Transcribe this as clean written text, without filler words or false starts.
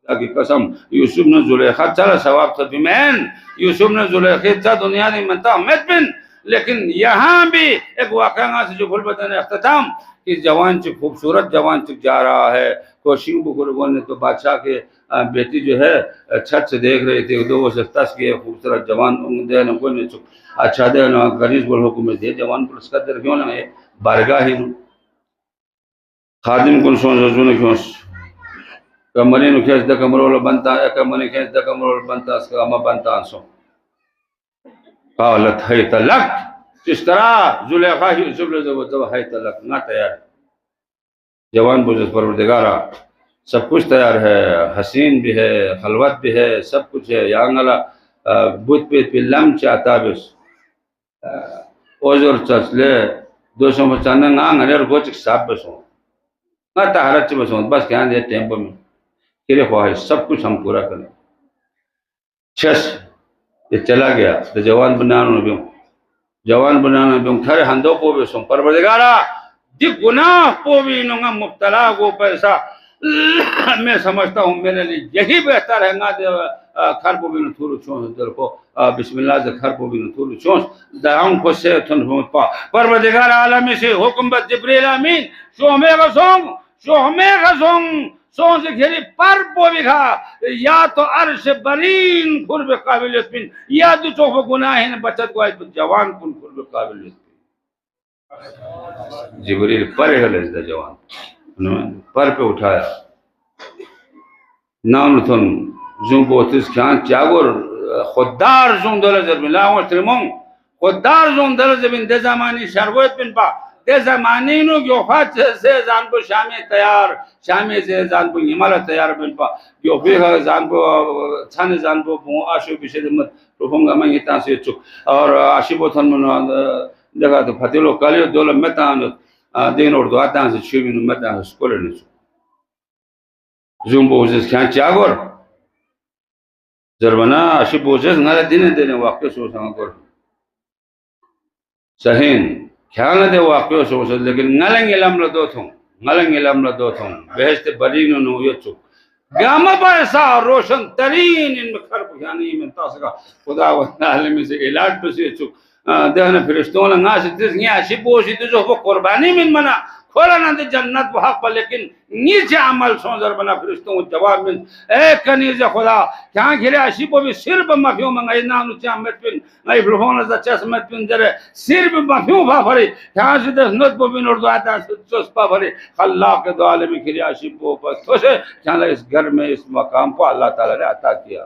کی قسم یوسف نے زلیخا چلا ثواب تھا بمین یوسف نے زلیخی تھا دنیا نہیں منتا امید بن لیکن یہاں بھی ایک واقعہ سے جو بھول بدن اختتام کہ جوان چک خوبصورت جوان چک جا رہا ہے کوشنگ بکرگون نے تو بادشاہ کے بیٹی جو ہے چھت سے دیکھ رہی تھی دو وہ سستاس کی خوبصورت جوان دے نہ کوئی نہیں چک اچھا دے نہ غریز بول حکومت دے جوان پر اس کا در کیوں نہ ہے بارگاہ ہی خادم کن سون رسول کیوں کمرین کھیس دا کمرول بنتا ہے کمرین کھیس دا کمرول بنتا اس کا اما بنتا انسو قالت حیت لک اس طرح زلیخا ہی زبل زبل حیت لک نہ تیار جوان بوجھس پروردگارہ سب کچھ تیار ہے حسین بھی ہے خلوت بھی ہے سب کچھ ہے یانگلا بوت پیت پی لم چاہتا بس اوزور چسلے دو سو مچانا نانگ انیر گوچک ساب بسوں نہ تحرت چی بسوں بس کہاں دے ٹیمپو میں کیلے خواہش سب کچھ ہم پورا کریں چھس یہ چلا گیا تو جوان بنانا نبیوں تھرے ہندو پو بھی سن پروردگارہ دی گناہ پو بھی انہوں مبتلا کو پیسا میں سمجھتا ہوں میرے لیے یہی بہتر ہے نا کھر پو بھی نتھولو چونس در کو بسم اللہ سے کھر پو بھی نتھولو چونس دعاؤں کو سے تھن ہمت پا پروردگار عالمی سے حکم بس جبریل امین شو ہمیں غزوں سون سے گھری پر پو بھی کھا یا تو عرش برین قرب قابل اسپین یا دو چوف گناہین بچت کو آئیت جوان کن قرب قابل اسپین جبریل پر ہے دا جوان پر پہ اٹھایا نام تھن زون بوتس کھان چاگور خوددار زون دل زبین لاغور ترمون خوددار زون دل زبین دے زمانی شروعت بن پا دے زمانی نو گیوفات سے زان کو شامی تیار شامی سے زان کو یمالا تیار بن پا گیوفی زان کو چھان زان کو آشو پیشے دمت روپنگا میں یہ تانسی چک اور آشی بوتن من دیکھا تو فتیلو کالیو دولا متانو دین اور دو آتان سے چوبینو متان سکولے نسو زون بوزیس کھان چاگور زربنا اشی بوزیس نالا دینے واقع سو سانگور سہین کھان دے واقع سو سانگور لیکن نلنگ علم لدو تھوں بہشت برینو نو یچو گاما بایسا روشن ترین ان میں خرب کھانی میں تاسکا خدا و عالمی سے علاج پسی یچو دہنا فرشتوں لنگا سے دس گیا اشی بوشی دو وہ قربانی من منا کھولا نہ دے جنت وہ حق پر لیکن نیچے عمل سونزر بنا فرشتوں جواب من اے کنیز خدا کہاں گھرے اشی کو بھی صرف مفیوں منگائی نانو چاہ متپن نائی فلفون ازا چاس متپن جرے صرف مفیوں پا بھرے کہاں سے دس نت پو بین اور دعاتا چوس پا بھرے اللہ کے دعالے میں گھرے اشی کو پس تو سے کہاں اس گھر میں اس مقام کو اللہ تعالیٰ نے عطا کیا